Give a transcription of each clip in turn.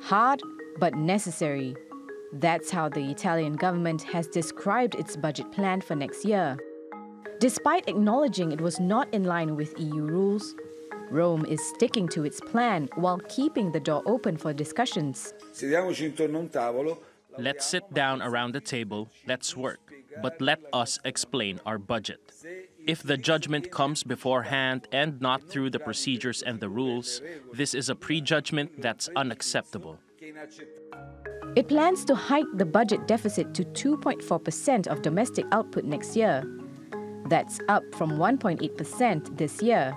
Hard, but necessary. That's how the Italian government has described its budget plan for next year. Despite acknowledging it was not in line with EU rules, Rome is sticking to its plan while keeping the door open for discussions. Let's sit down around the table, let's work, but let us explain our budget. If the judgment comes beforehand and not through the procedures and the rules, this is a prejudgment that's unacceptable. It plans to hike the budget deficit to 2.4% of domestic output next year. That's up from 1.8% this year.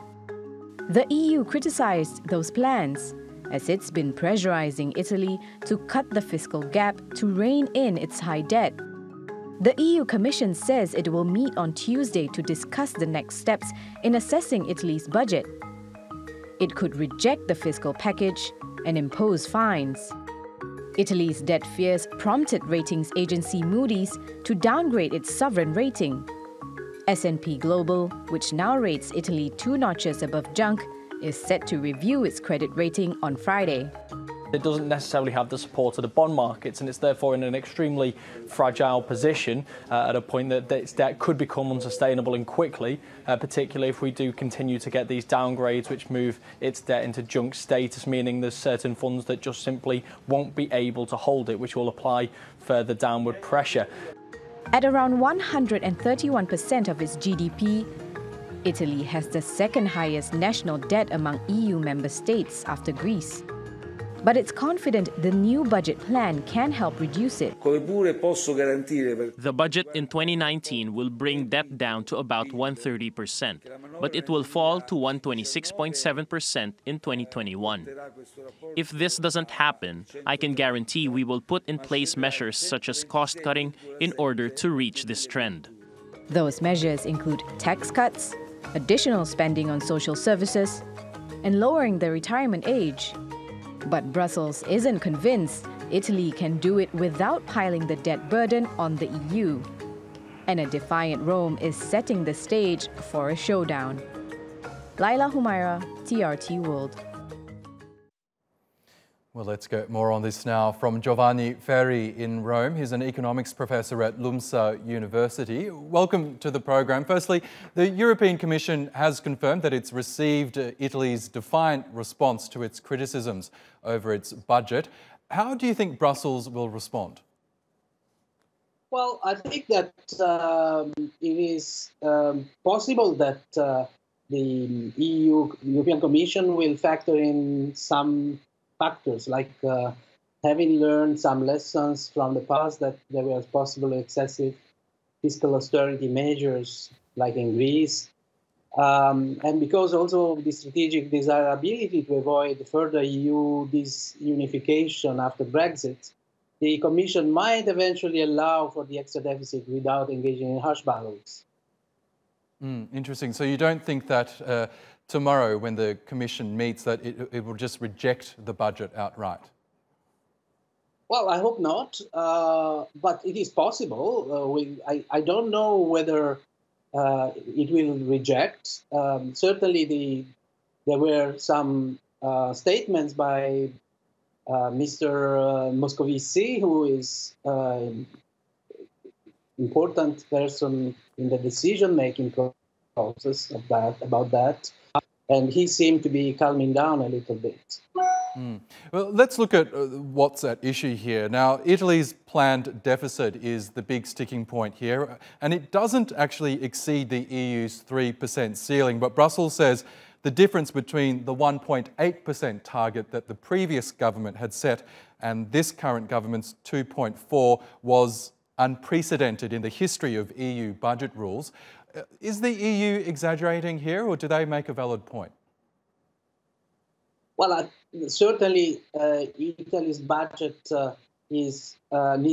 The EU criticized those plans, as it's been pressurizing Italy to cut the fiscal gap to rein in its high debt. The EU Commission says it will meet on Tuesday to discuss the next steps in assessing Italy's budget. It could reject the fiscal package and impose fines. Italy's debt fears prompted ratings agency Moody's to downgrade its sovereign rating. S&P Global, which now rates Italy 2 notches above junk, is set to review its credit rating on Friday. It doesn't necessarily have the support of the bond markets, and it's therefore in an extremely fragile position at a point that its debt could become unsustainable and quickly, particularly if we do continue to get these downgrades which move its debt into junk status, meaning there's certain funds that just simply won't be able to hold it, which will apply further downward pressure. At around 131% of its GDP, Italy has the second highest national debt among EU member states after Greece. But it's confident the new budget plan can help reduce it. The budget in 2019 will bring debt down to about 130%, but it will fall to 126.7% in 2021. If this doesn't happen, I can guarantee we will put in place measures such as cost-cutting in order to reach this trend. Those measures include tax cuts, additional spending on social services, and lowering the retirement age. But Brussels isn't convinced Italy can do it without piling the debt burden on the EU. And a defiant Rome is setting the stage for a showdown. Laila Humairah, TRT World. Well, let's get more on this now from Giovanni Ferri in Rome. He's an economics professor at LUMSA University. Welcome to the program. Firstly, the European Commission has confirmed that it's received Italy's defiant response to its criticisms over its budget. How do you think Brussels will respond? Well, I think that it is possible that the European Commission will factor in some factors, like having learned some lessons from the past that there were possibly excessive fiscal austerity measures, like in Greece, and because also of the strategic desirability to avoid further EU disunification after Brexit, the Commission might eventually allow for the extra deficit without engaging in harsh battles. Interesting. So you don't think that tomorrow, when the Commission meets, that it will just reject the budget outright? Well, I hope not, but it is possible. I don't know whether it will reject. Certainly, there were some statements by Mr. Moscovici, who is an important person in the decision-making process about that. And he seemed to be calming down a little bit. Well, let's look at what's at issue here. Now, Italy's planned deficit is the big sticking point here, and it doesn't actually exceed the EU's 3% ceiling, but Brussels says the difference between the 1.8% target that the previous government had set and this current government's 2.4% was unprecedented in the history of EU budget rules. Is the EU exaggerating here, or do they make a valid point? Well, certainly Italy's budget needs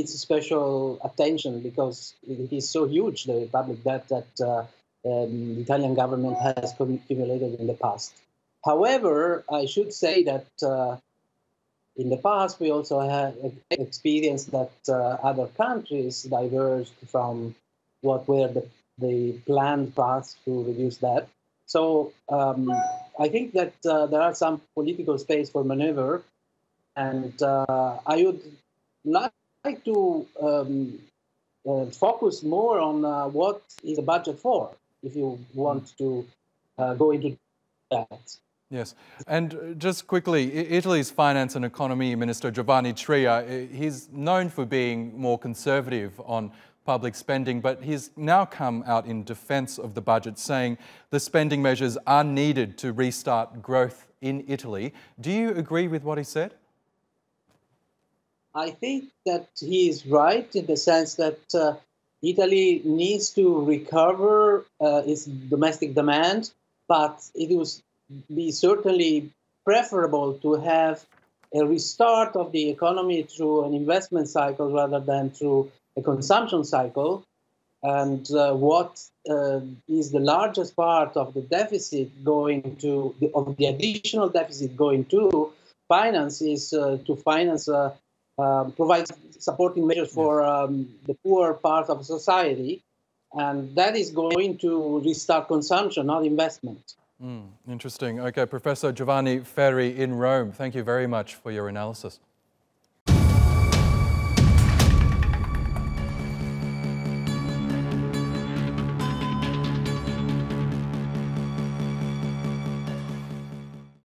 special attention because it is so huge, the public debt that the Italian government has accumulated in the past. However, I should say that in the past we also had experienced that other countries diverged from what were the planned paths to reduce debt. So I think that there are some political space for maneuver, And I would like to focus more on what is the budget for, if you want to go into that. Yes, and just quickly, Italy's Finance and Economy Minister Giovanni Ferri, he's known for being more conservative on public spending, but he's now come out in defence of the budget, saying the spending measures are needed to restart growth in Italy. Do you agree with what he said? I think that he is right in the sense that Italy needs to recover its domestic demand, but it would be certainly preferable to have a restart of the economy through an investment cycle rather than through a consumption cycle. And what is the largest part of the deficit going to, of the additional deficit going to finance is to finance, provide supporting measures for the poor part of society. And that is going to restart consumption, not investment. Interesting. Okay, Professor Giovanni Ferri in Rome, thank you very much for your analysis.